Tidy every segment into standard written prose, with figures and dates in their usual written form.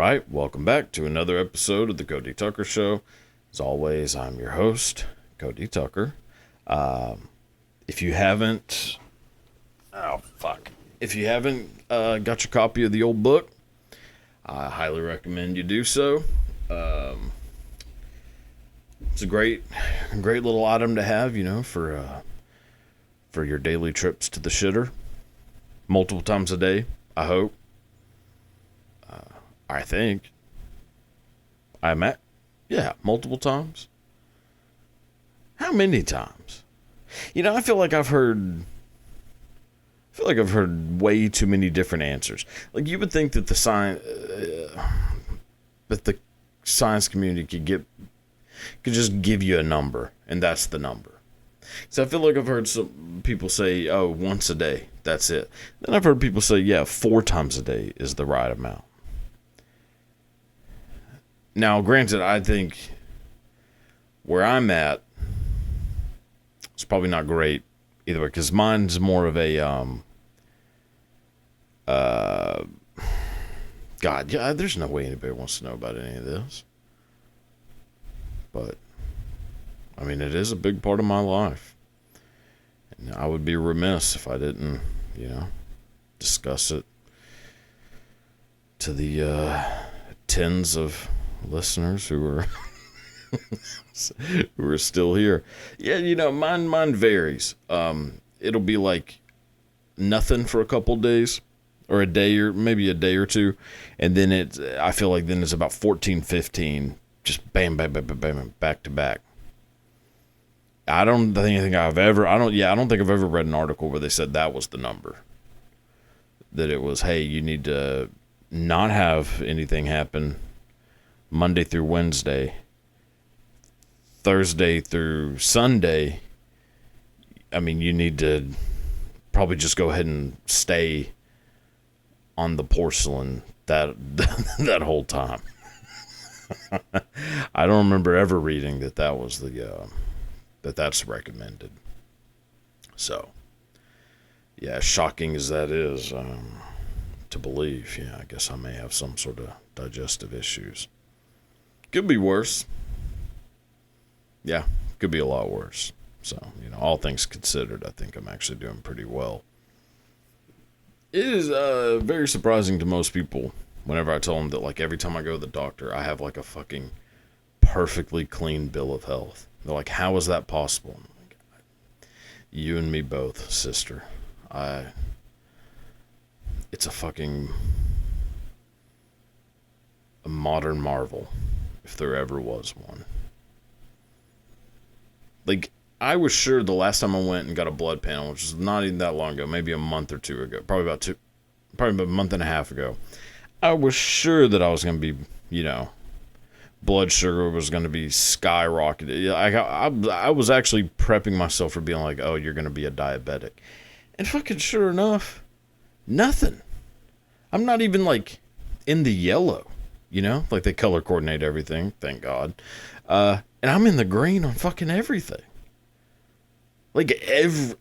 right, welcome back to another episode of the Cody Tucker Show. As always, I'm your host, Cody Tucker. If you haven't, if you haven't got your copy of the old book, I highly recommend you do so. It's a great little item to have, for your daily trips to the shitter, multiple times a day. I hope. I think. Multiple times. How many times? I feel like I've heard way too many different answers. Like, you would think that the science community could just give you a number, and that's the number. So I feel like I've heard some people say, "Oh, once a day, that's it." Then I've heard people say, "Yeah, 4 times a day is the right amount." Now, granted, I think where I'm at, it's probably not great either way, because mine's more of a, there's no way anybody wants to know about any of this. But, I mean, it is a big part of my life. And I would be remiss if I didn't, discuss it to the tens of listeners who are still here. Yeah, mine varies. It'll be like nothing for a couple days, or a day, or maybe a day or two, and then I feel like then it's about 14, 15, just bam, bam, bam, bam, bam, back to back. I don't think I've ever read an article where they said that was the number. That it was, hey, you need to not have anything happen Monday through Wednesday, Thursday through Sunday. I mean, you need to probably just go ahead and stay on the porcelain that whole time. I don't remember ever reading that was that's recommended. So, yeah, shocking as that is to believe, I guess I may have some sort of digestive issues. Could be worse. Yeah, could be a lot worse. So, all things considered, I think I'm actually doing pretty well. It is very surprising to most people whenever I tell them that, like, every time I go to the doctor, I have, like, a fucking perfectly clean bill of health. They're like, how is that possible? I'm like, you and me both, sister. It's a modern marvel, if there ever was one. Like, I was sure the last time I went and got a blood panel, which was not even that long ago, maybe a month or two ago, probably about a month and a half ago, I was sure that I was going to be, blood sugar was going to be skyrocketed. I was actually prepping myself for being like, oh, you're going to be a diabetic. And fucking sure enough, nothing. I'm not even, like, in the yellow, Like, they color coordinate everything, thank God. And I'm in the green on fucking everything. Like,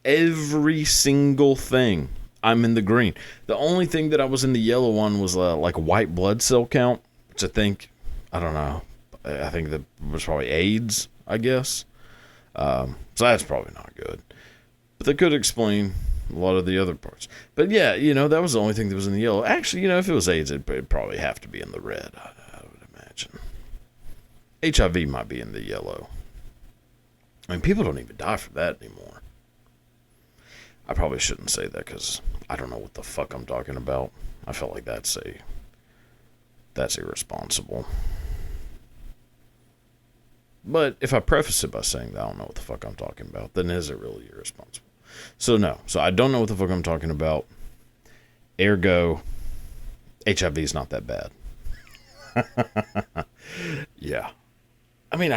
every single thing, I'm in the green. The only thing that I was in the yellow on was, like, white blood cell count, which I think that was probably AIDS, I guess. So that's probably not good. But that could explain a lot of the other parts. But yeah, that was the only thing that was in the yellow. Actually, if it was AIDS, it'd probably have to be in the red, I would imagine. HIV might be in the yellow. I mean, people don't even die from that anymore. I probably shouldn't say that because I don't know what the fuck I'm talking about. I feel like that's irresponsible. But if I preface it by saying that I don't know what the fuck I'm talking about, then is it really irresponsible? So no. So I don't know what the fuck I'm talking about. Ergo, HIV is not that bad. Yeah. I mean,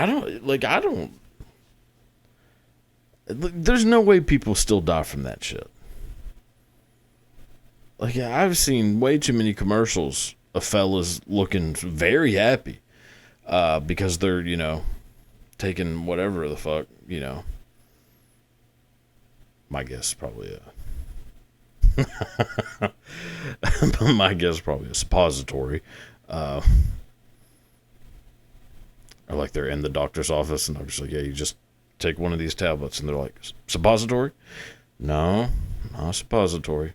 there's no way people still die from that shit. Like, I've seen way too many commercials of fellas looking very happy because they're, taking whatever the fuck, my guess is probably a suppository. Uh, or like they're in the doctor's office and the doctor's like, yeah, you just take one of these tablets. And they're like, suppository? No, not a suppository.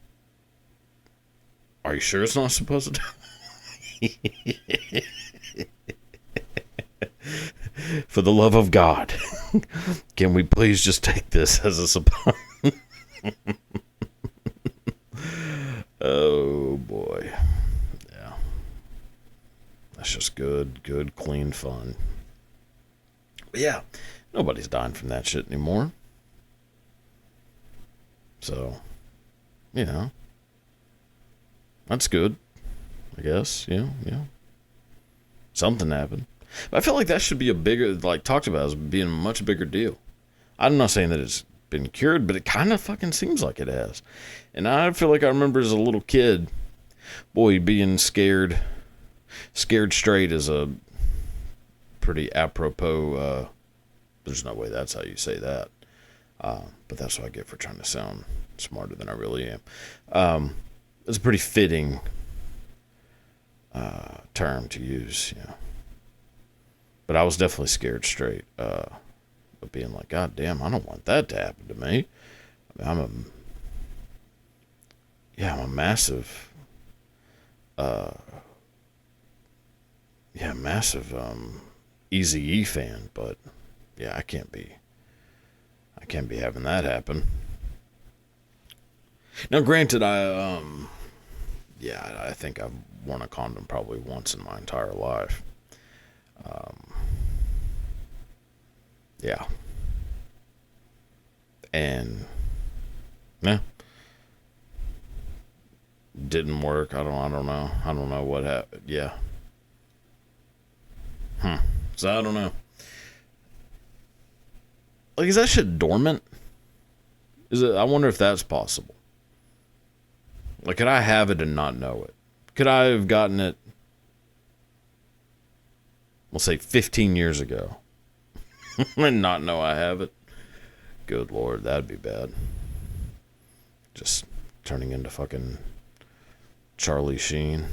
Are you sure it's not a suppository? For the love of God, can we please just take this as a suppository? Oh boy. Yeah. That's just good, clean fun. But yeah, nobody's dying from that shit anymore. So, you know, that's good, I guess. Yeah. Something happened. But I feel like that should be a bigger, like, talked about as being a much bigger deal. I'm not saying that it's been cured, but it kind of fucking seems like it has. And I feel like I remember as a little kid, boy, being scared straight is a pretty apropos, there's no way that's how you say that. But that's what I get for trying to sound smarter than I really am. It's a pretty fitting term to use, you know. But I was definitely scared straight. But being like, God damn, I don't want that to happen to me. I mean, I'm a massive, Eazy-E fan, but yeah, I can't be having that happen. Now, granted, I think I've worn a condom probably once in my entire life. Yeah. And, yeah. Didn't work. I don't know. I don't know what happened. Yeah. So I don't know. Like, is that shit dormant? Is it? I wonder if that's possible. Like, could I have it and not know it? Could I have gotten it, we'll say 15 years ago, and not know I have it? Good Lord, that'd be bad. Just turning into fucking Charlie Sheen.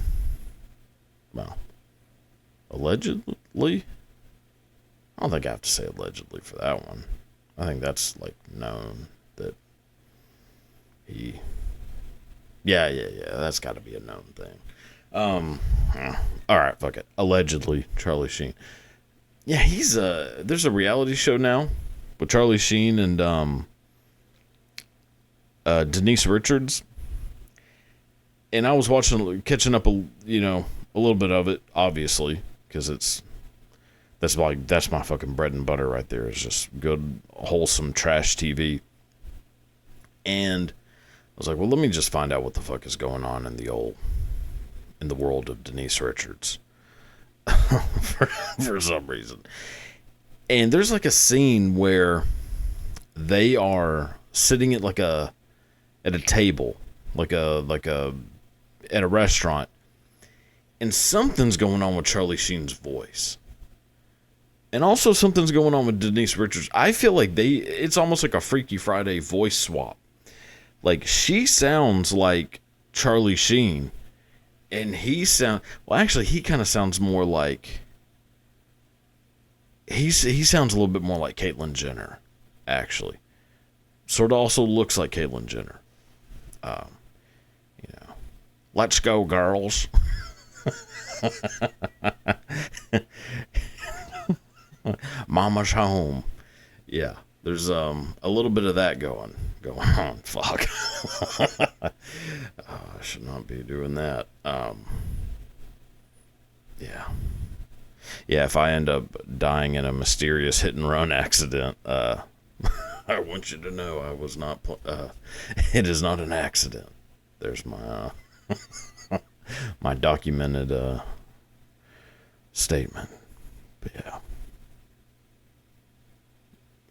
Well, allegedly? I don't think I have to say allegedly for that one. I think that's, like, known that he... Yeah, that's got to be a known thing. Alright, fuck it. Allegedly, Charlie Sheen. Yeah, he's, there's a reality show now with Charlie Sheen and, Denise Richards. And I was catching up, a little bit of it, obviously, because that's my fucking bread and butter right there. It's just good, wholesome trash TV. And I was like, well, let me just find out what the fuck is going on in the world of Denise Richards. for some reason. And there's like a scene where they are sitting at at a table, at a restaurant, and something's going on with Charlie Sheen's voice. And also something's going on with Denise Richards. I feel like it's almost like a Freaky Friday voice swap. Like, she sounds like Charlie Sheen, and he kind of sounds more like, he sounds a little bit more like Caitlyn Jenner, actually. Sort of also looks like Caitlyn Jenner. Let's go, girls. Mama's home. Yeah, there's a little bit of that going on. Fuck. I should not be doing that. Yeah. If I end up dying in a mysterious hit and run accident, I want you to know I was not. It is not an accident. There's my my documented statement.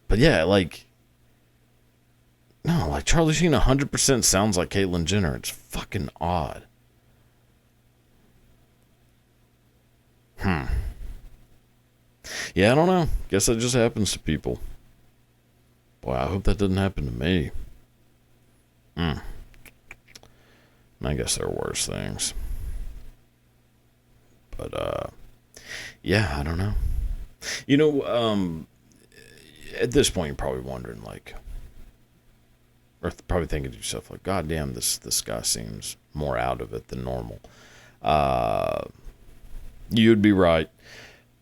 But yeah, like Charlie Sheen 100% sounds like Caitlyn Jenner. It's fucking odd. Yeah, I don't know. Guess that just happens to people. Boy, I hope that didn't happen to me. I guess there are worse things. But yeah, I don't know. At this point, you're probably wondering, like, or probably thinking to yourself, like, God damn, this guy seems more out of it than normal. You'd be right.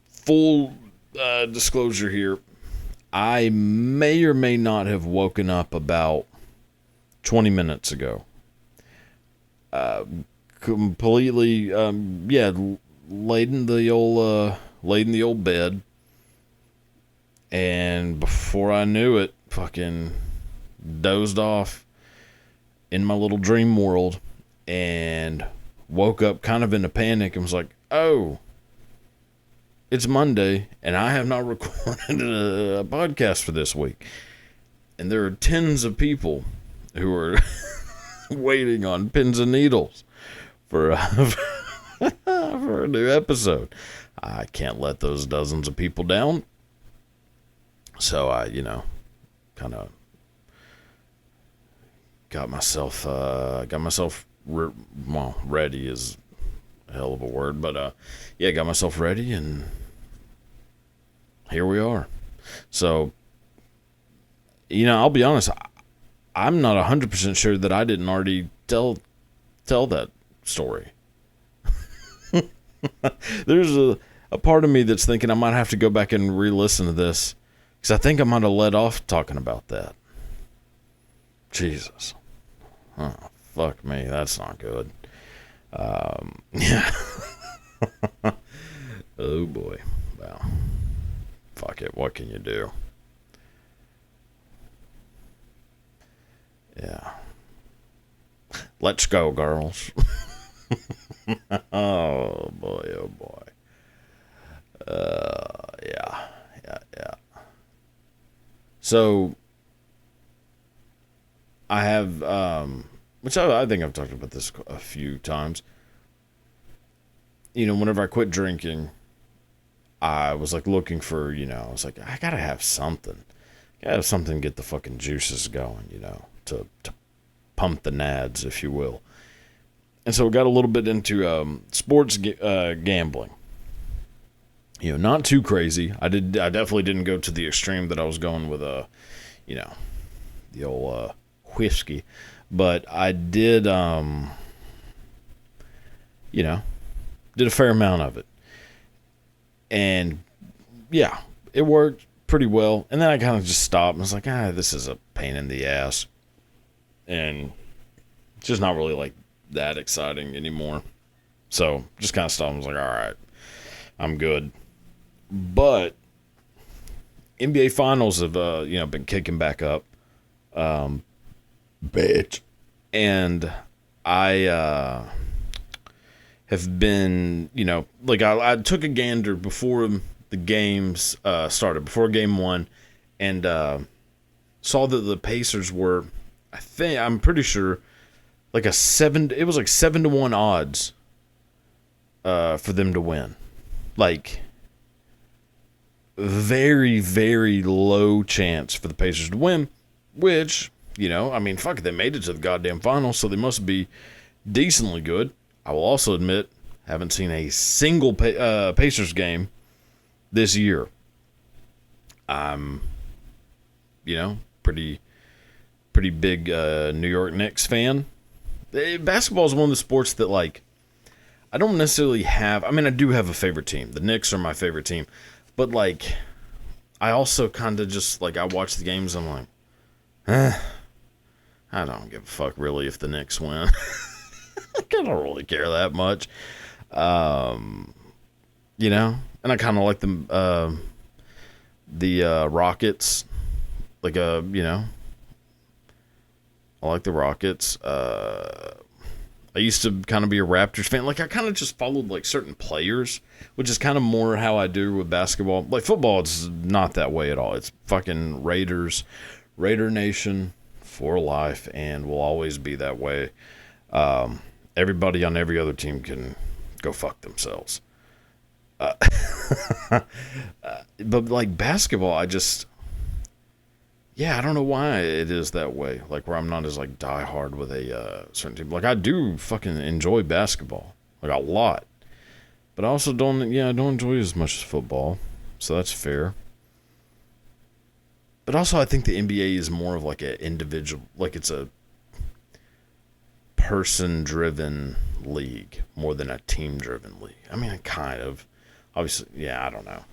Full disclosure here. I may or may not have woken up about 20 minutes ago. Completely, laid in the old bed. And before I knew it, fucking dozed off in my little dream world and woke up kind of in a panic and was like, oh, it's Monday and I have not recorded a podcast for this week. And there are tens of people who are waiting on pins and needles for a new episode. I can't let those dozens of people down. So I, kind of got myself ready is a hell of a word, but got myself ready, and here we are. So, I'll be honest, I'm not 100% sure that I didn't already tell that story. There's a part of me that's thinking I might have to go back and re-listen to this, because I think I might have let off talking about that. Jesus. Oh, fuck me. That's not good. Yeah. Oh, boy. Well, fuck it. What can you do? Yeah. Let's go, girls. Oh, boy. Oh, boy. Yeah. So, I have, which I think I've talked about this a few times. Whenever I quit drinking, I was like looking for, I was like, I gotta have something. Gotta have something to get the fucking juices going, to pump the nads, if you will. And so I got a little bit into sports gambling. Not too crazy. I definitely didn't go to the extreme that I was going with the old whiskey, but I did did a fair amount of it. And yeah, it worked pretty well. And then I kind of just stopped and was like, this is a pain in the ass. And it's just not really like that exciting anymore. So just kind of stopped and was like, all right, I'm good. But NBA Finals have been kicking back up, bitch, and I have been I took a gander before the games started, before game one, and saw that the Pacers were, I'm pretty sure, like it was like 7-1 odds for them to win, like. Very, very low chance for the Pacers to win, which, fuck it, they made it to the goddamn finals, so they must be decently good. I will also admit, haven't seen a single Pacers game this year. I'm, pretty big New York Knicks fan. Basketball is one of the sports that, like, I don't necessarily have, I do have a favorite team. The Knicks are my favorite team. But, like, I also kind of just, like, I watch the games, I'm like, I don't give a fuck, really, if the Knicks win. I don't really care that much. And I kind of like the Rockets. Like, I like the Rockets. I used to kind of be a Raptors fan. Like, I kind of just followed, like, certain players, which is kind of more how I do with basketball. Like, football, it's not that way at all. It's fucking Raiders, Raider Nation for life, and will always be that way. Everybody on every other team can go fuck themselves. But, like, basketball, I don't know why it is that way. Like, where I'm not as, like, diehard with a certain team. Like, I do fucking enjoy basketball. Like, a lot. But I also don't enjoy it as much as football. So that's fair. But also I think the NBA is more of like an individual, like it's a person-driven league more than a team-driven league. I mean, kind of. Obviously, yeah, I don't know.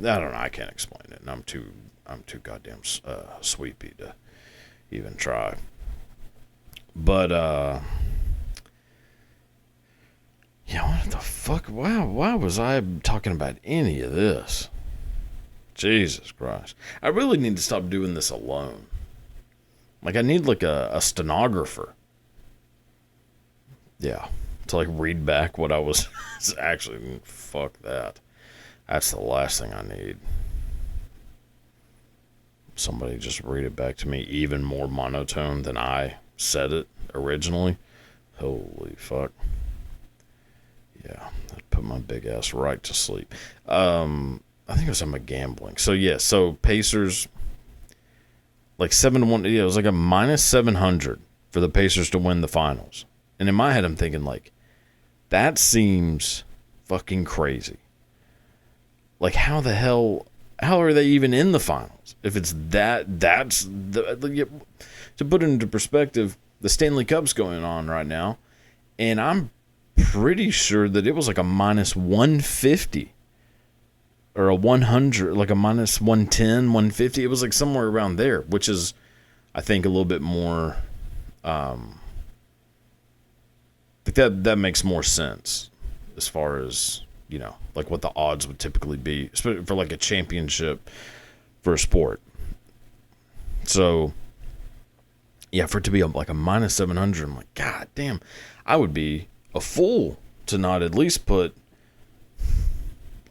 I can't explain it, and I'm too goddamn sweepy to even try. But yeah, what the fuck? Why was I talking about any of this? Jesus Christ! I really need to stop doing this alone. Like, I need like a stenographer. Yeah, to like read back what I was actually. Fuck that. That's the last thing I need. Somebody just read it back to me even more monotone than I said it originally. Holy fuck. Yeah, that put my big ass right to sleep. I think it was on my gambling. So yeah, so Pacers like 7-1. Yeah, it was like a minus 700 for the Pacers to win the finals. And in my head, I'm thinking like, that seems fucking crazy. Like, how are they even in the finals? If it's that's the, to put it into perspective, the Stanley Cup's going on right now, and I'm pretty sure that it was like a minus 150 or a 100, like a minus 110, 150. It was like somewhere around there, which is, I think, a little bit more, like that makes more sense as far as, you know, like what the odds would typically be for like a championship for a sport. So, yeah, for it to be like a minus 700, I'm like, God damn, I would be a fool to not at least put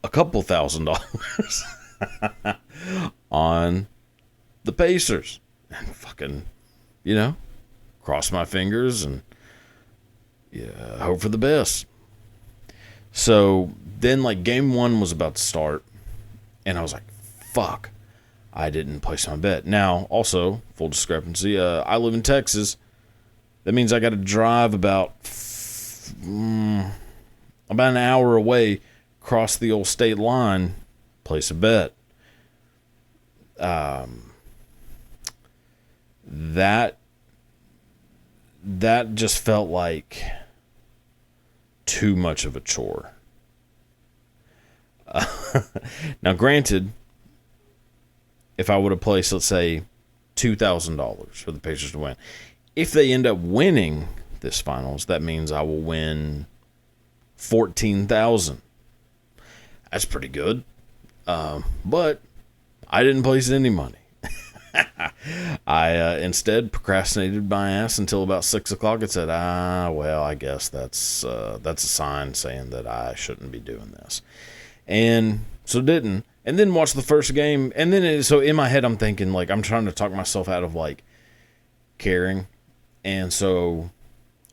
a couple $1,000 on the Pacers and fucking, you know, cross my fingers and yeah, hope for the best. So then, like, game one was about to start, and I was like, fuck, I didn't place my bet. Now, also, full discrepancy, I live in Texas. That means I got to drive about an hour away, cross the old state line, place a bet. That just felt like too much of a chore. Now, granted, if I would have placed, let's say, $2,000 for the Pacers to win, if they end up winning this finals, that means I will win $14,000. That's pretty good. But I didn't place any money. I instead procrastinated my ass until about 6 o'clock and said, well, I guess that's a sign saying that I shouldn't be doing this. And so didn't. And then watched the first game. And then, so in my head, I'm thinking, like, I'm trying to talk myself out of, like, caring. And so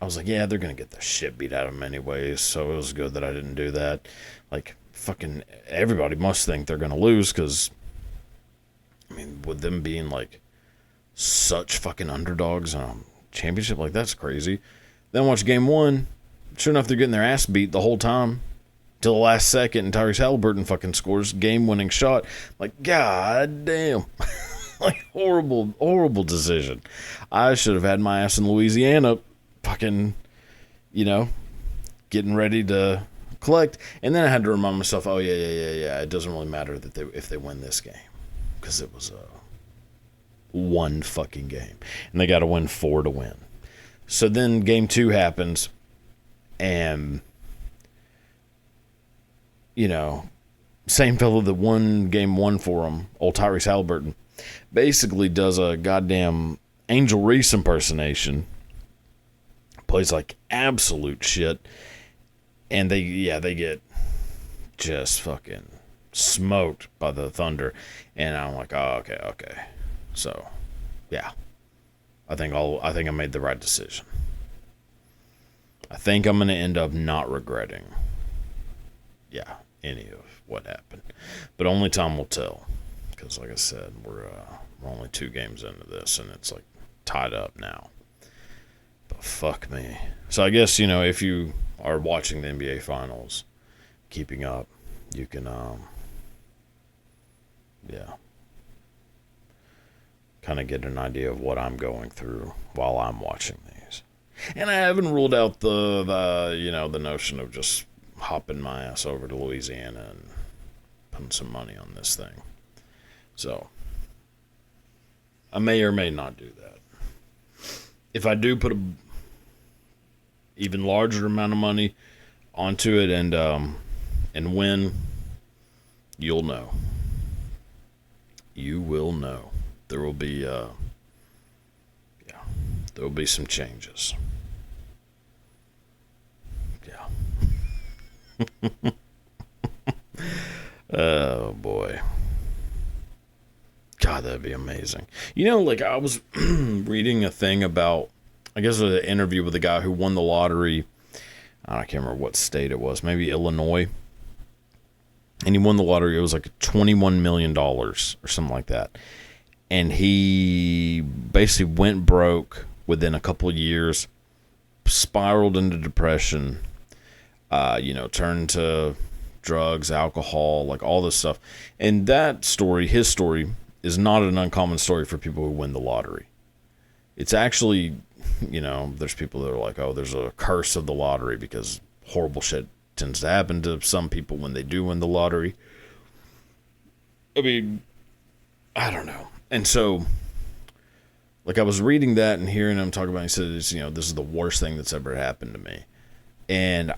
I was like, yeah, they're going to get the shit beat out of them anyways. So it was good that I didn't do that. Like, fucking everybody must think they're going to lose because, I mean, with them being, like, such fucking underdogs on a championship, like, that's crazy. Then watch game one. Sure enough, they're getting their ass beat the whole time. Till the last second, and Tyrese Halliburton fucking scores game-winning shot. Like, god damn. Like, horrible decision. I should have had my ass in Louisiana fucking, you know, getting ready to collect. And then I had to remind myself, oh, yeah. It doesn't really matter that if they win this game. Because it was one fucking game. And they got to win 4 to win. So then game 2 happens, and, you know, same fellow that won game 1 for him, old Tyrese Halliburton, basically does a goddamn Angel Reese impersonation. Plays like absolute shit. And they get just fucking smoked by the Thunder. And I'm like, oh, okay. So, yeah. I think I made the right decision. I think I'm going to end up not regretting, yeah, any of what happened. But only time will tell. Because, like I said, we're only 2 games into this, and it's, like, tied up now. But fuck me. So I guess, you know, if you are watching the NBA Finals, keeping up, you can, yeah, kind of get an idea of what I'm going through while I'm watching these. And I haven't ruled out the notion of just hopping my ass over to Louisiana and putting some money on this thing. So, I may or may not do that. If I do put a even larger amount of money onto it and win, you'll know. You will know. There will be there will be some changes. Yeah. Oh boy. God, that'd be amazing. You know, like I was reading a thing about, I guess it was an interview with a guy who won the lottery. I can't remember what state it was, maybe Illinois. And he won the lottery. It was like $21 million or something like that. And he basically went broke within a couple of years, spiraled into depression, turned to drugs, alcohol, like all this stuff. And that story, his story, is not an uncommon story for people who win the lottery. It's actually, there's people that are like, oh, there's a curse of the lottery because horrible shit tends to happen to some people when they do win the lottery. I mean, I don't know. And so, like, I was reading that and hearing him talk about it, he said, this is the worst thing that's ever happened to me. And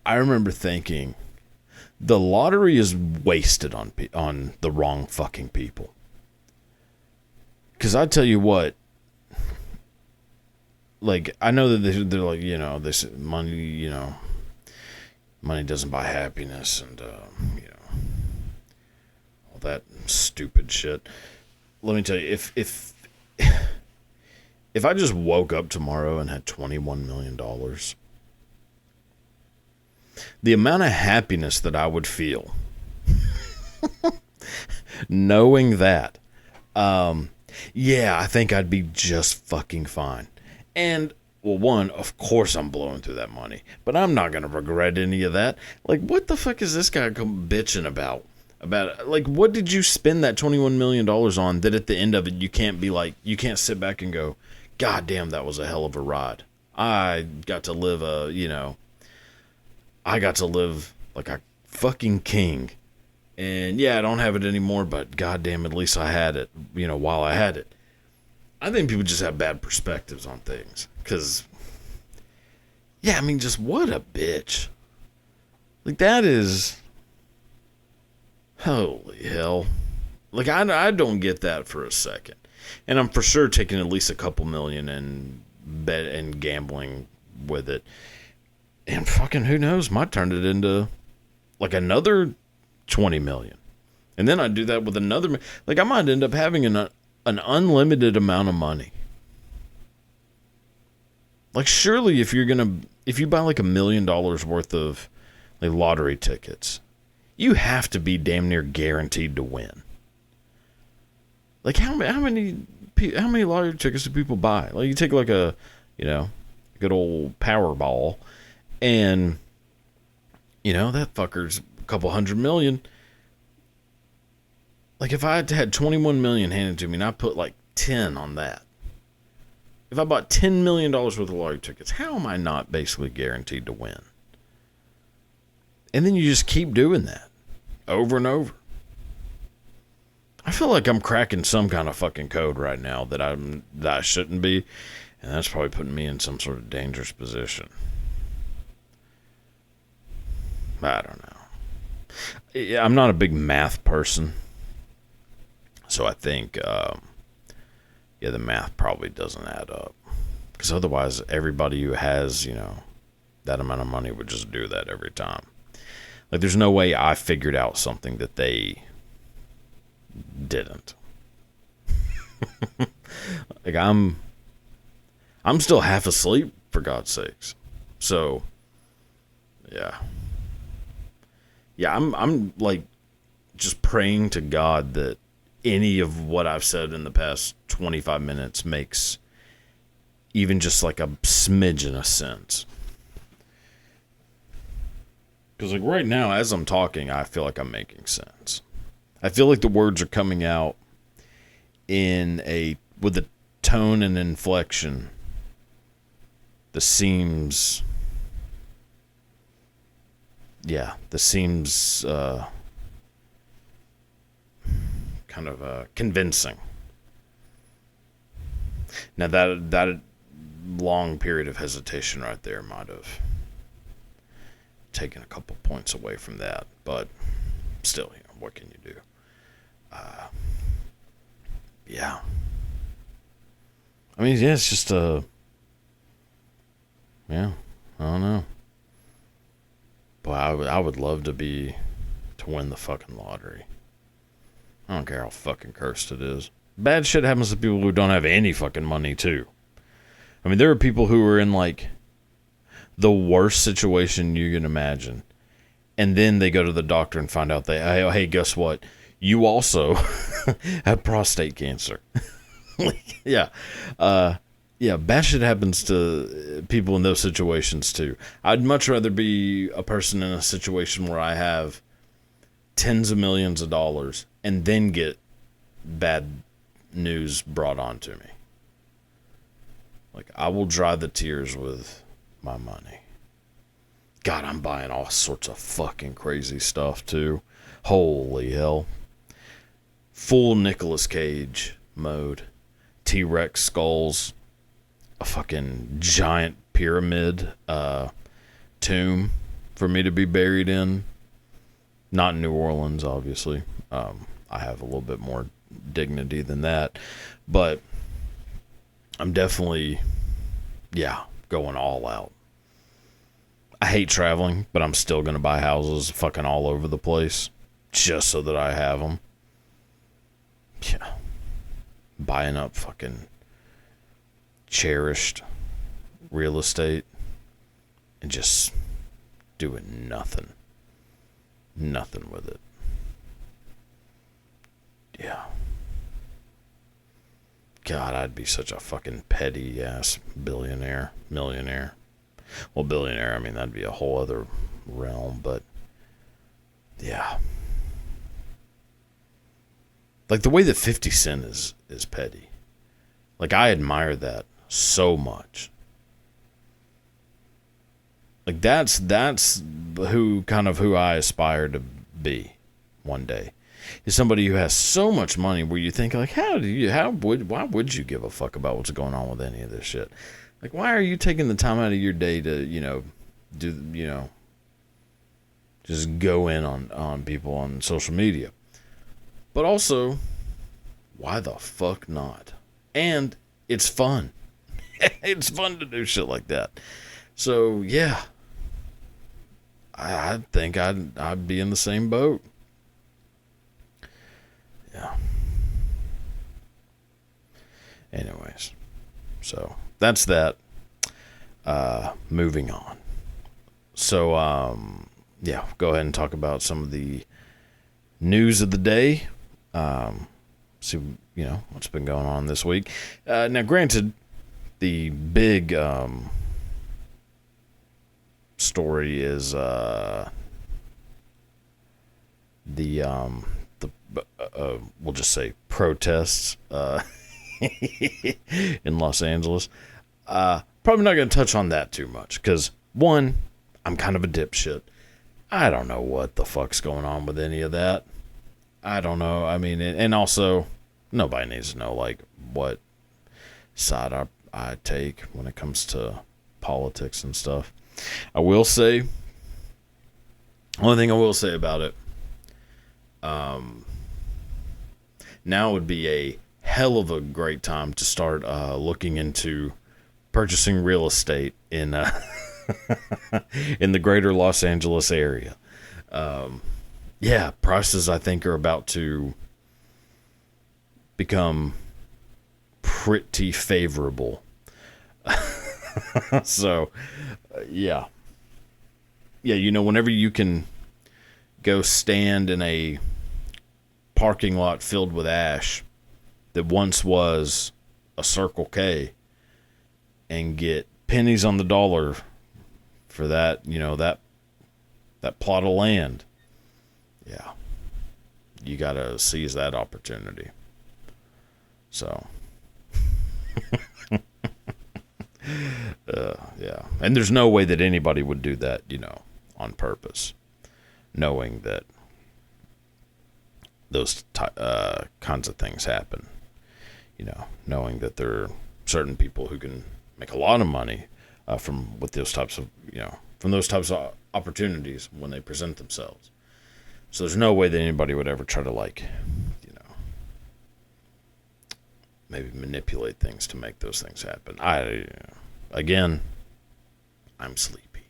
I remember thinking, the lottery is wasted on the wrong fucking people. Because I tell you what, like, I know that they're like, this money, money doesn't buy happiness and, all that stupid shit. Let me tell you, if I just woke up tomorrow and had $21 million, the amount of happiness that I would feel knowing that, I think I'd be just fucking fine. And, well, one, of course I'm blowing through that money, but I'm not going to regret any of that. Like, what the fuck is this guy bitching about? Like, what did you spend that $21 million on that at the end of it you can't sit back and go, God damn, that was a hell of a ride. I got to live like a fucking king. And yeah, I don't have it anymore, but goddamn, at least I had it, while I had it. I think people just have bad perspectives on things. Because, just what a bitch. Like, that is... Holy hell. Like, I don't get that for a second. And I'm for sure taking at least a couple million and bet and gambling with it. And fucking who knows, might turn it into like another 20 million. And then I'd do that with another, like I might end up having an unlimited amount of money. Like surely if you buy like $1 million worth of like lottery tickets, you have to be damn near guaranteed to win. Like how many lottery tickets do people buy? Like you take like a, good old Powerball and that fucker's a couple $100 million. Like if I had 21 million handed to me and I put like 10 on that. If I bought $10 million worth of lottery tickets, how am I not basically guaranteed to win? And then you just keep doing that over and over. I feel like I'm cracking some kind of fucking code right now that I shouldn't be, and that's probably putting me in some sort of dangerous position. I don't know. I'm not a big math person, so I think, the math probably doesn't add up. Because otherwise, everybody who has, that amount of money would just do that every time. Like, there's no way I figured out something that they didn't. Like, I'm still half asleep, for God's sakes. So, yeah. Yeah, I'm like, just praying to God that any of what I've said in the past 25 minutes makes even just like a smidgen of sense. Because, like, right now, as I'm talking, I feel like I'm making sense. I feel like the words are coming out with a tone and inflection that seems kind of convincing. Now that long period of hesitation right there might have taken a couple points away from that, but still, what can you do? Yeah. I mean, yeah, it's just I don't know. Boy, I would love to win the fucking lottery. I don't care how fucking cursed it is. Bad shit happens to people who don't have any fucking money, too. I mean, there are people who are in, like, the worst situation you can imagine. And then they go to the doctor and find out hey, guess what? You also have prostate cancer. Yeah. Yeah, bad shit happens to people in those situations, too. I'd much rather be a person in a situation where I have tens of millions of dollars and then get bad news brought on to me. Like, I will dry the tears with my money. God, I'm buying all sorts of fucking crazy stuff, too. Holy hell. Full Nicolas Cage mode. T-Rex skulls. A fucking giant pyramid tomb for me to be buried in. Not in New Orleans, obviously. I have a little bit more dignity than that. But I'm definitely, going all out. I hate traveling, but I'm still going to buy houses fucking all over the place just so that I have them. Yeah. Buying up fucking cherished real estate and just doing nothing with it. Yeah. God, I'd be such a fucking petty ass millionaire. Well, billionaire, I mean, that'd be a whole other realm, but yeah. Like the way that 50 Cent is petty. Like, I admire that so much. Like, that's who I aspire to be one day. Is somebody who has so much money where you think, like, why would you give a fuck about what's going on with any of this shit? Like, why are you taking the time out of your day to, just go in on people on social media? But also, why the fuck not? And it's fun. It's fun to do shit like that. So, yeah. I think I'd be in the same boat. Yeah. Anyways. So, that's that. Moving on. So, go ahead and talk about some of the news of the day. See, what's been going on this week. Now, granted, the big story is we'll just say protests in Los Angeles. Probably not going to touch on that too much because, one, I'm kind of a dipshit. I don't know what the fuck's going on with any of that. I don't know. I mean, and also, nobody needs to know, like, what side I take when it comes to politics and stuff. I will say, only thing I will say about it, now would be a hell of a great time to start looking into purchasing real estate in in the greater Los Angeles area. Prices I think are about to become pretty favorable. So, whenever you can go stand in a parking lot filled with ash that once was a Circle K and get pennies on the dollar for that, that that plot of land. Yeah. You got to seize that opportunity. So, yeah. And there's no way that anybody would do that, on purpose, knowing that those kinds of things happen. Knowing that there are certain people who can make a lot of money from those types of opportunities when they present themselves. So there's no way that anybody would ever try to maybe manipulate things to make those things happen. I'm sleepy.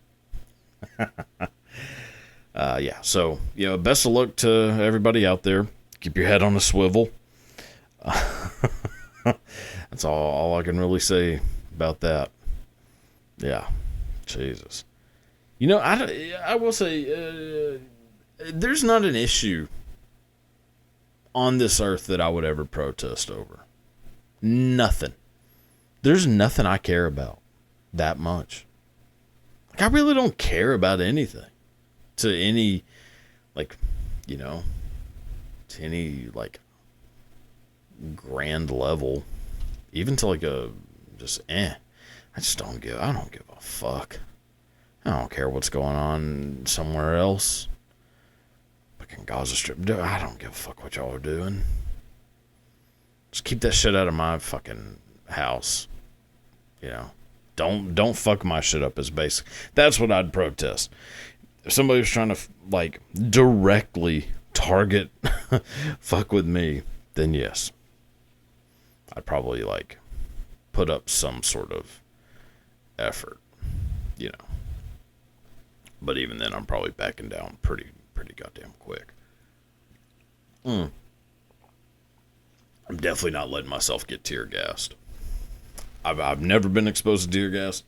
Yeah. So, best of luck to everybody out there. Keep your head on a swivel. That's all I can really say about that. Yeah. Jesus. I will say, there's not an issue on this earth that I would ever protest over. Nothing. There's nothing I care about that much. I really don't care about anything to any, grand level, even to I don't give a fuck. I don't care what's going on somewhere else. Fucking Gaza Strip. I don't give a fuck what y'all are doing. Just keep that shit out of my fucking house. Don't fuck my shit up is basic. That's what I'd protest. If somebody was trying to directly target fuck with me, then yes. I'd probably put up some sort of effort, But even then, I'm probably backing down pretty goddamn quick. I'm definitely not letting myself get tear gassed. I've never been exposed to tear gas,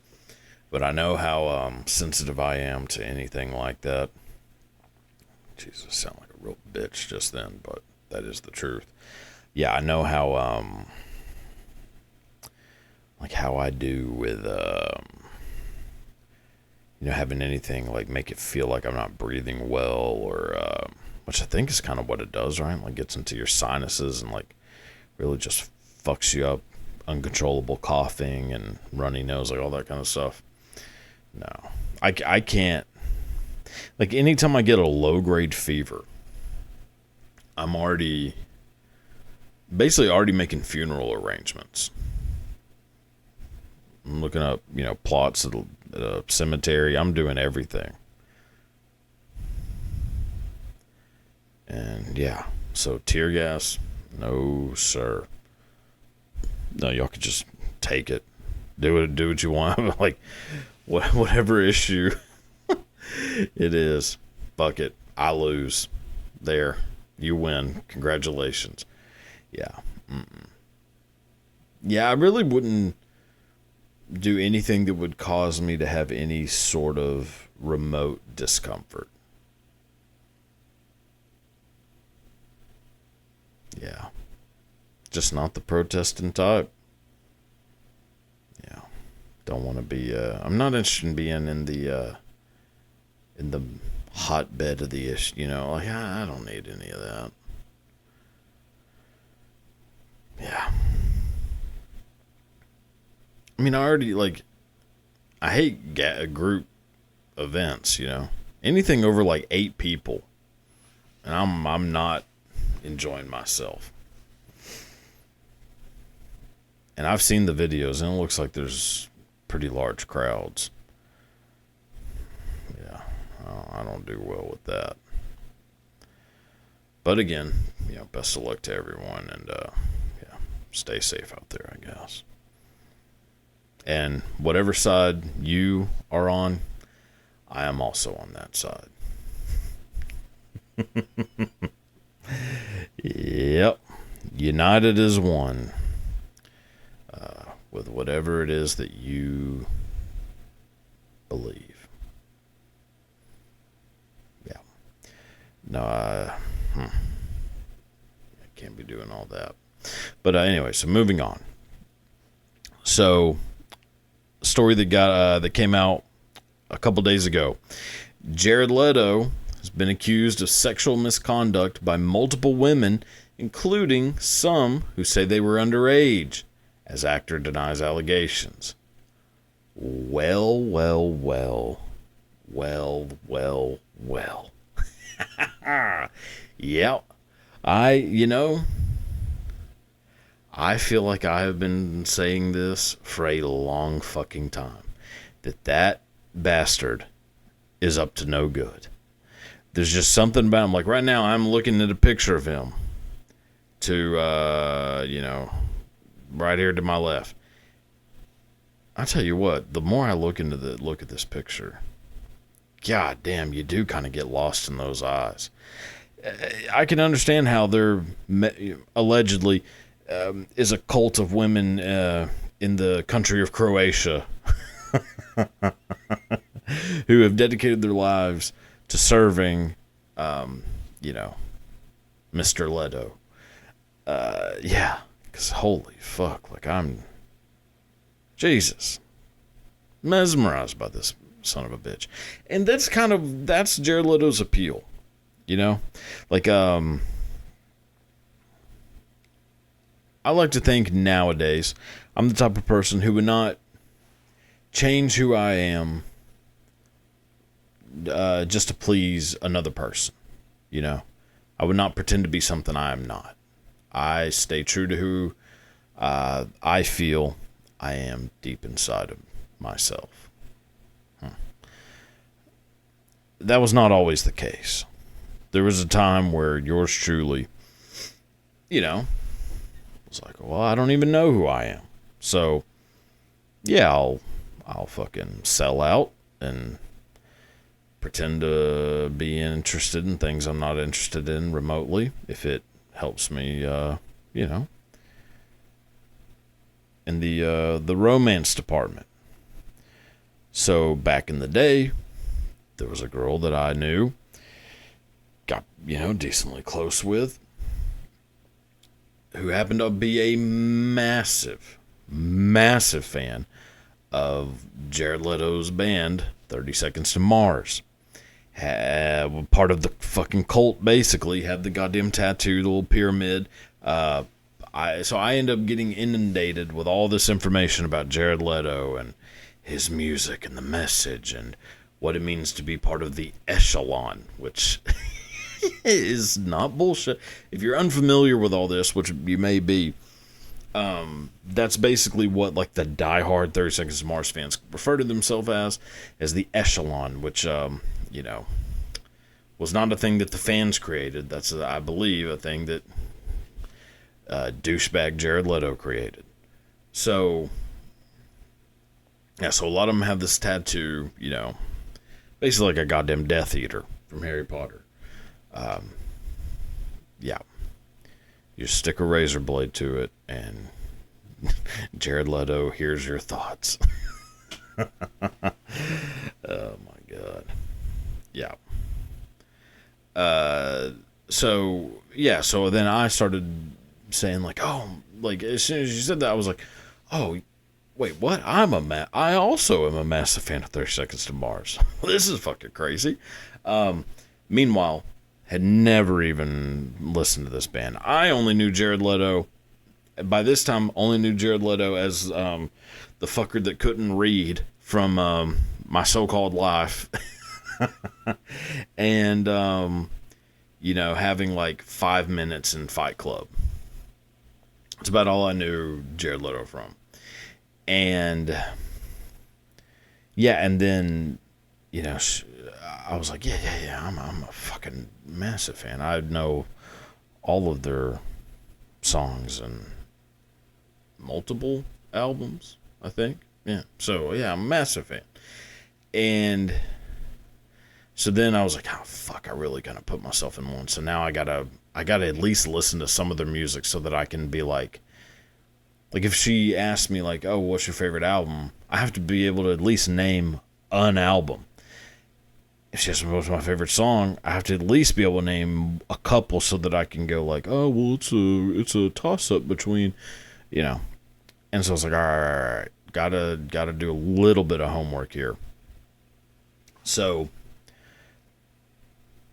but I know how sensitive I am to anything like that. Jesus, I sound like a real bitch just then, but that is the truth. Yeah, I know how how I do with having anything make it feel like I'm not breathing well, or which I think is kind of what it does, right? Gets into your sinuses and really just fucks you up. Uncontrollable coughing and runny nose, all that kind of stuff. No, I can't. Anytime I get a low grade fever, I'm basically already making funeral arrangements. I'm looking up, plots at a cemetery. I'm doing everything. And yeah, so tear gas, no sir. No, y'all could just take it. Do what you want. Whatever issue it is. Fuck it. I lose. There. You win. Congratulations. Yeah. Yeah, I really wouldn't do anything that would cause me to have any sort of remote discomfort. Yeah. Just not the protesting type. Yeah. Don't want to be, I'm not interested in being in the hotbed of the issue, I don't need any of that. Yeah. I already, I hate group events, anything over 8 people, and I'm not enjoying myself. And I've seen the videos, and it looks like there's pretty large crowds. Yeah, I don't do well with that. But again, best of luck to everyone, and yeah, stay safe out there, I guess. And whatever side you are on, I am also on that side. Yep, united as one. With whatever it is that you believe. Yeah. No, I can't be doing all that. But anyway, so moving on. So, story that came out a couple days ago. Jared Leto has been accused of sexual misconduct by multiple women, including some who say they were underage, as actor denies allegations. Well, well, well. Well, well, well. Yep. I feel like I have been saying this for a long fucking time. That bastard is up to no good. There's just something about him. Like right now, I'm looking at a picture of him to, right here to my left. I tell you what, the more I look at this picture, god damn, you do kind of get lost in those eyes. I can understand how there allegedly is a cult of women in the country of Croatia who have dedicated their lives to serving, Mr. Leto. Yeah, because holy fuck, like I'm, Jesus, mesmerized by this son of a bitch. And that's Jared Leto's appeal, like, I like to think nowadays I'm the type of person who would not change who I am just to please another person. I would not pretend to be something I am not. I stay true to who I feel I am deep inside of myself. That was not always the case. There was a time where yours truly, was like, well, I don't even know who I am. So, yeah, I'll fucking sell out and pretend to be interested in things I'm not interested in remotely if it helps me, in the romance department. So back in the day, there was a girl that I knew, got, decently close with, who happened to be a massive, massive fan of Jared Leto's band, 30 Seconds to Mars. Part of the fucking cult, basically, had the goddamn tattoo, the little pyramid. So I end up getting inundated with all this information about Jared Leto and his music and the message and what it means to be part of the echelon, which is not bullshit. If you're unfamiliar with all this, which you may be, that's basically what like the diehard 30 Seconds to Mars fans refer to themselves as the echelon, which was not a thing that the fans created. That's, I believe, a thing that douchebag Jared Leto created. So, yeah, so a lot of them have this tattoo, basically like a goddamn Death Eater from Harry Potter. Yeah. You stick a razor blade to it, and Jared Leto, here's your thoughts. Oh, my God. Yeah. So then I started saying, like, oh, like, as soon as you said that, I was like, oh, wait, what? I also am a massive fan of 30 Seconds to Mars. This is fucking crazy. Meanwhile, had never even listened to this band. I only knew Jared Leto. By this time, only knew Jared Leto as the fucker that couldn't read from My So-Called Life. And, having like 5 minutes in Fight Club. That's about all I knew Jared Leto from. And, yeah, and then, I was like, yeah, I'm a fucking massive fan. I know all of their songs and multiple albums, I think. Yeah, so, yeah, I'm a massive fan. And so then I was like, oh, fuck, I really gotta put myself in one. So now I gotta at least listen to some of their music so that I can be like if she asked me, like, oh, what's your favorite album? I have to be able to at least name an album. If she asks me what's my favorite song, I have to at least be able to name a couple so that I can go like, oh, well, it's a toss-up between, And so I was like, all right. Gotta do a little bit of homework here. So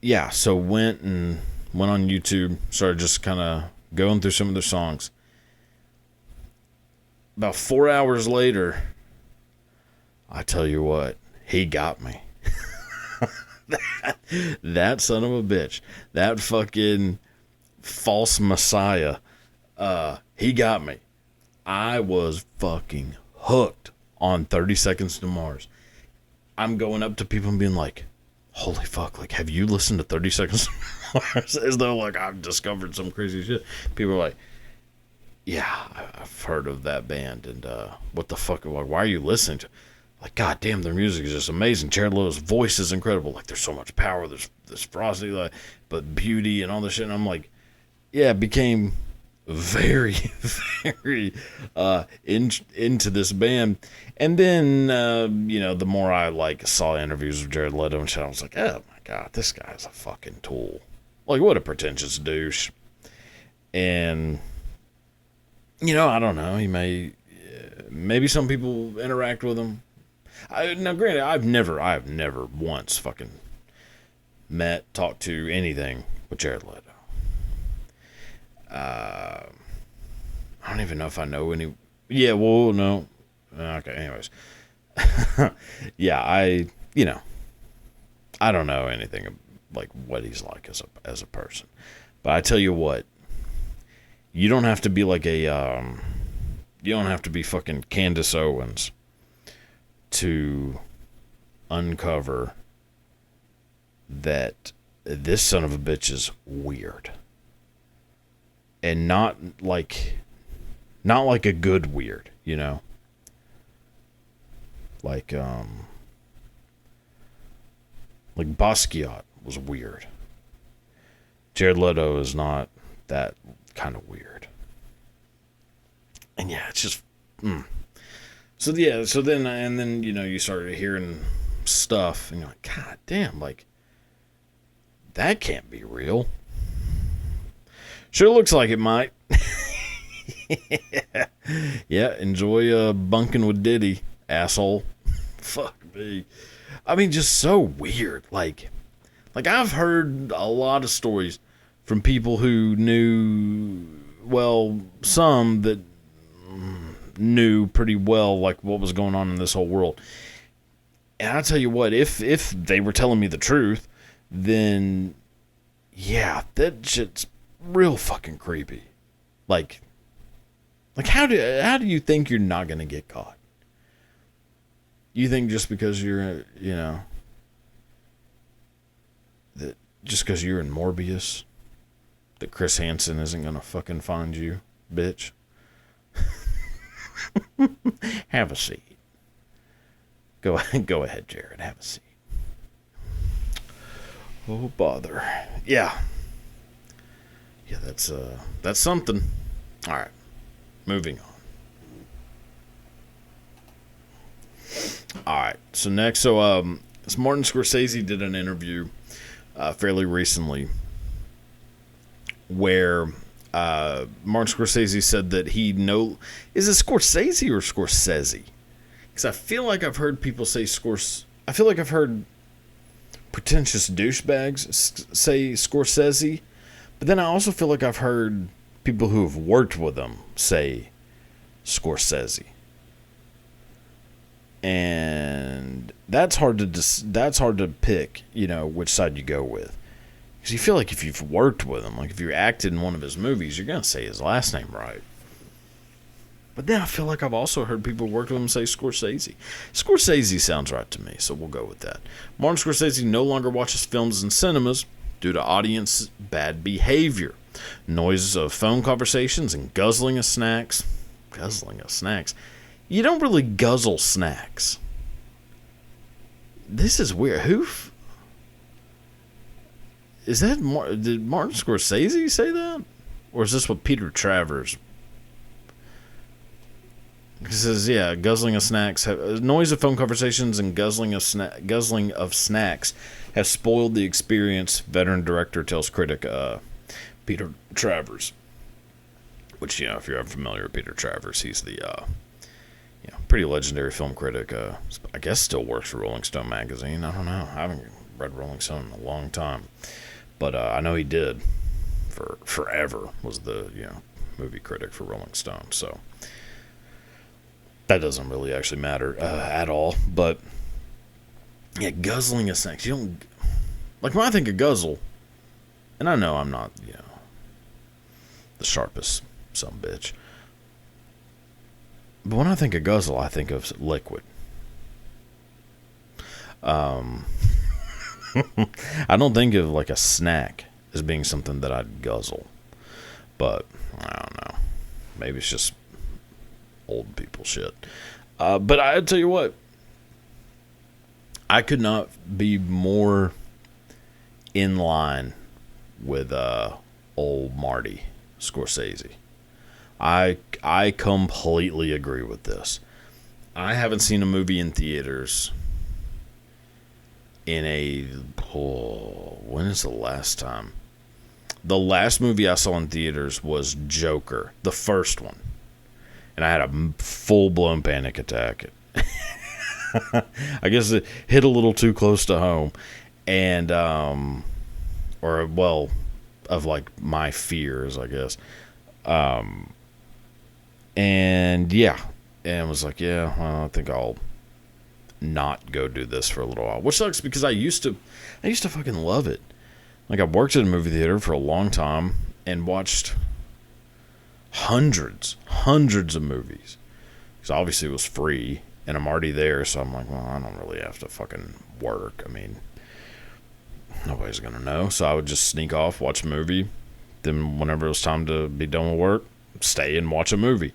yeah, so went on YouTube, started just kind of going through some of their songs. About 4 hours later, I tell you what, he got me. that son of a bitch, that fucking false messiah, he got me. I was fucking hooked on 30 Seconds to Mars. I'm going up to people and being like, holy fuck, like, have you listened to 30 Seconds to Mars? As though, like, I've discovered some crazy shit. People are like, yeah, I've heard of that band, and what the fuck, like, why are you listening to? Like, god damn, their music is just amazing. Jared Leto's voice is incredible. Like, there's so much power, there's ferocity, like, but beauty and all this shit. And I'm like, yeah, it became very, very into this band. And then, the more I, like, saw interviews with Jared Leto and shit, I was like, oh my god, this guy's a fucking tool. Like, what a pretentious douche. And, I don't know, maybe some people interact with him. Now, granted, I've never once fucking met, talked to, anything with Jared Leto. I don't even know if I know any. Yeah, well, no. Okay, anyways. Yeah, I don't know anything like what he's like as a person. But I tell you what, you don't have to be like you don't have to be fucking Candace Owens to uncover that this son of a bitch is weird. And not like a good weird, Like Basquiat was weird. Jared Leto is not that kind of weird. And yeah, it's just So then you started hearing stuff and you're like, god damn, like, that can't be real. Sure looks like it might. Yeah, enjoy bunking with Diddy, asshole. Fuck me. I mean, just so weird. Like I've heard a lot of stories from people who knew, well, some that knew pretty well, like, what was going on in this whole world. And I tell you what, if they were telling me the truth, then yeah, that shit's real fucking creepy. Like how do you think you're not gonna get caught? You think just because you're, that just because you're in Morbius, that Chris Hansen isn't gonna fucking find you, bitch? Have a seat. Go ahead, Jared. Have a seat. Oh, bother. Yeah. Yeah, that's something. All right. Moving on. All right. So next, Martin Scorsese did an interview fairly recently where Martin Scorsese said that is it Scorsese or Scorsese? Because I feel like I've heard people say I feel like I've heard pretentious douchebags say Scorsese, but then I also feel like I've heard people who have worked with him say Scorsese, and that's hard to pick, which side you go with. Because you feel like if you've worked with him, like if you acted in one of his movies, you're going to say his last name right. But then I feel like I've also heard people who worked with him say Scorsese. Scorsese sounds right to me, so we'll go with that. Martin Scorsese no longer watches films in cinemas due to audience bad behavior. Noises of phone conversations and guzzling of snacks. Guzzling of snacks? You don't really guzzle snacks. This is weird. Is that did Martin Scorsese say that? Or is this what Peter Travers? He says, yeah, guzzling of snacks. Noise of phone conversations and guzzling of snacks have spoiled the experience, veteran director tells critic Peter Travers. Which, if you're unfamiliar with Peter Travers, he's the pretty legendary film critic. I guess still works for Rolling Stone magazine. I don't know. I haven't read Rolling Stone in a long time. But I know he did for forever, was the, movie critic for Rolling Stone. So that doesn't really actually matter at all. But yeah, guzzling a snack. You don't, like, when I think of guzzle, and I know I'm not, the sharpest sumbitch, but when I think of guzzle, I think of liquid. I don't think of like a snack as being something that I'd guzzle, but I don't know. Maybe it's just old people shit. But I tell you what, I could not be more in line with old Marty Scorsese. I completely agree with this. I haven't seen a movie in theaters in when is the last time? The last movie I saw in theaters was Joker, the first one. And I had a full-blown panic attack. I guess it hit a little too close to home. And, of like my fears, I guess. And yeah. And was like, yeah, well, I think I'll not go do this for a little while. Which sucks because I used to fucking love it. Like, I worked at a movie theater for a long time and watched hundreds of movies. Because obviously it was free, and I'm already there, so I'm like, well, I don't really have to fucking work. I mean, nobody's gonna know. So I would just sneak off, watch a movie. Then whenever it was time to be done with work, stay and watch a movie.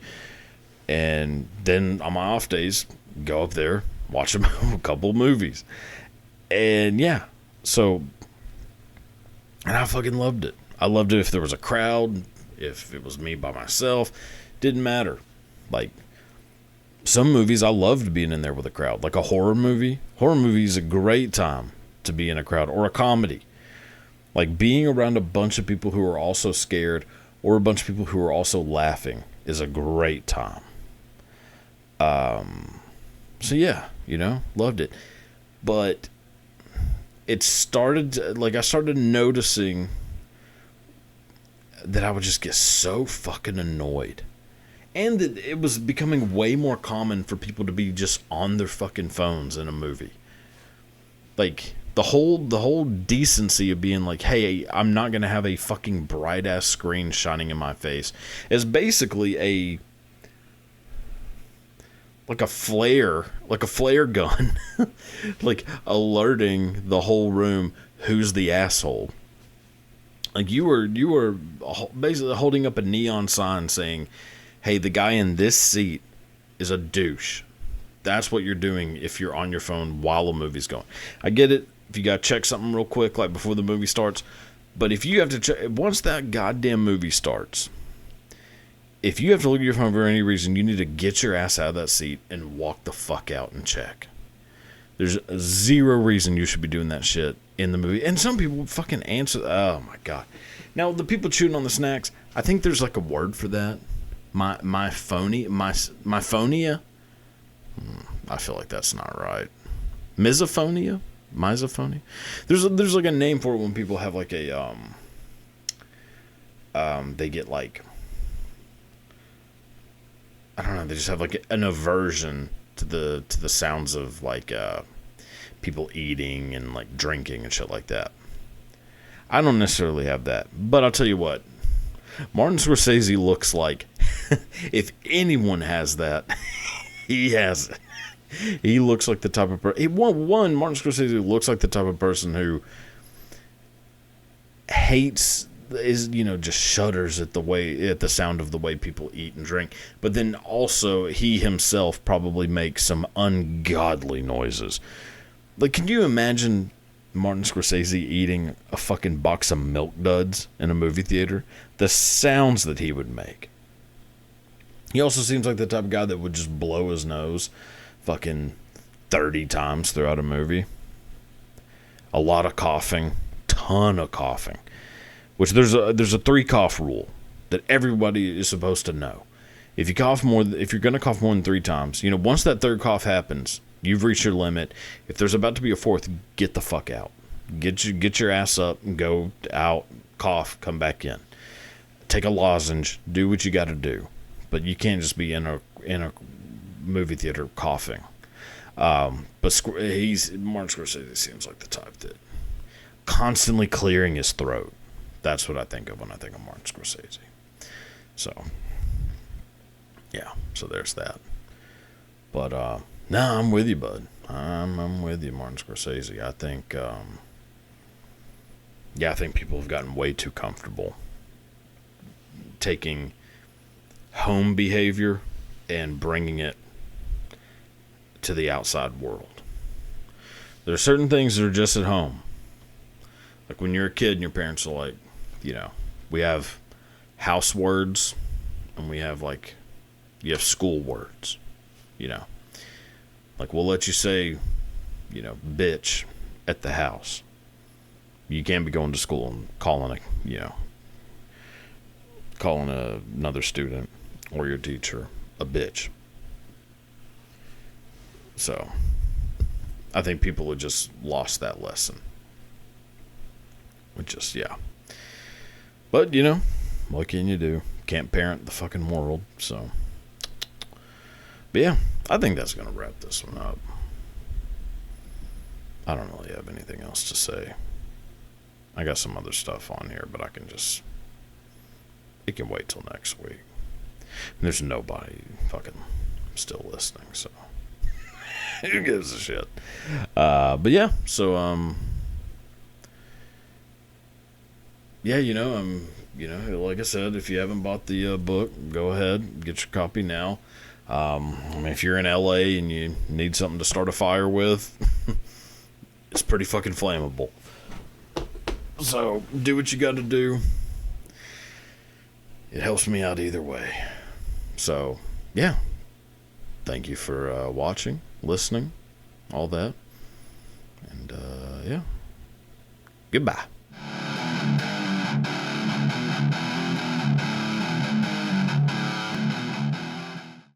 And then on my off days, go up there, watch a couple of movies. And yeah, so... And I fucking loved it. I loved it if there was a crowd, if it was me by myself. Didn't matter. Like, some movies I loved being in there with a crowd. Like a horror movie. Horror movie is a great time to be in a crowd. Or a comedy. Like, being around a bunch of people who are also scared, or a bunch of people who are also laughing, is a great time. So yeah, loved it. But it started, like, I started noticing that I would just get so fucking annoyed. And that it was becoming way more common for people to be just on their fucking phones in a movie. Like, the whole decency of being like, hey, I'm not going to have a fucking bright-ass screen shining in my face, is basically a flare gun, like, alerting the whole room who's the asshole. Like, you were basically holding up a neon sign saying, hey, the guy in this seat is a douche. That's what you're doing if you're on your phone while a movie's going. I get it if you got to check something real quick, like before the movie starts. But if you have to check, once that goddamn movie starts, if you have to look at your phone for any reason, you need to get your ass out of that seat and walk the fuck out and check. There's zero reason you should be doing that shit in the movie. And some people fucking answer. Oh my god. Now, the people chewing on the snacks, I think there's like a word for that. Myphonia? I feel like that's not right. Misophonia? Misophonia? There's like a name for it when people have like a they get like, I don't know, they just have like an aversion to the sounds of like people eating and like drinking and shit like that. I don't necessarily have that, but I'll tell you what, Martin Scorsese looks like, if anyone has that, he has it. He looks like the type of person. Martin Scorsese looks like the type of person who hates, just shudders at the sound of the way people eat and drink. But then also he himself probably makes some ungodly noises. Like, can you imagine Martin Scorsese eating a fucking box of Milk Duds in a movie theater? The sounds that he would make. He also seems like the type of guy that would just blow his nose fucking 30 times throughout a movie. A lot of coughing. Ton of coughing. Which there's a 3-cough rule that everybody is supposed to know. If you're going to cough more than 3 times, once that third cough happens, you've reached your limit. If there's about to be a fourth, get the fuck out. Get your ass up and go out, cough, come back in. Take a lozenge, do what you got to do. But you can't just be in a movie theater coughing. But Martin Scorsese seems like the type that constantly clearing his throat. That's what I think of when I think of Martin Scorsese. So, yeah. So there's that. But no, I'm with you, bud. I'm with you, Martin Scorsese. I think, I think people have gotten way too comfortable taking home behavior and bringing it to the outside world. There are certain things that are just at home. Like when you're a kid and your parents are like, we have house words and we have you have school words, Like we'll let you say, bitch at the house. You can't be going to school and calling another student or your teacher a bitch. So, I think people have just lost that lesson. Which is, yeah. But, what can you do? Can't parent the fucking world, so. But yeah, I think that's going to wrap this one up. I don't really have anything else to say. I got some other stuff on here, but it can wait till next week. And there's nobody fucking still listening, so. Who gives a shit? But yeah, so, like I said, if you haven't bought the book, go ahead, get your copy now. If you're in LA and you need something to start a fire with, it's pretty fucking flammable. So, do what you got to do. It helps me out either way. So, yeah. Thank you for watching, listening, all that. And, yeah. Goodbye.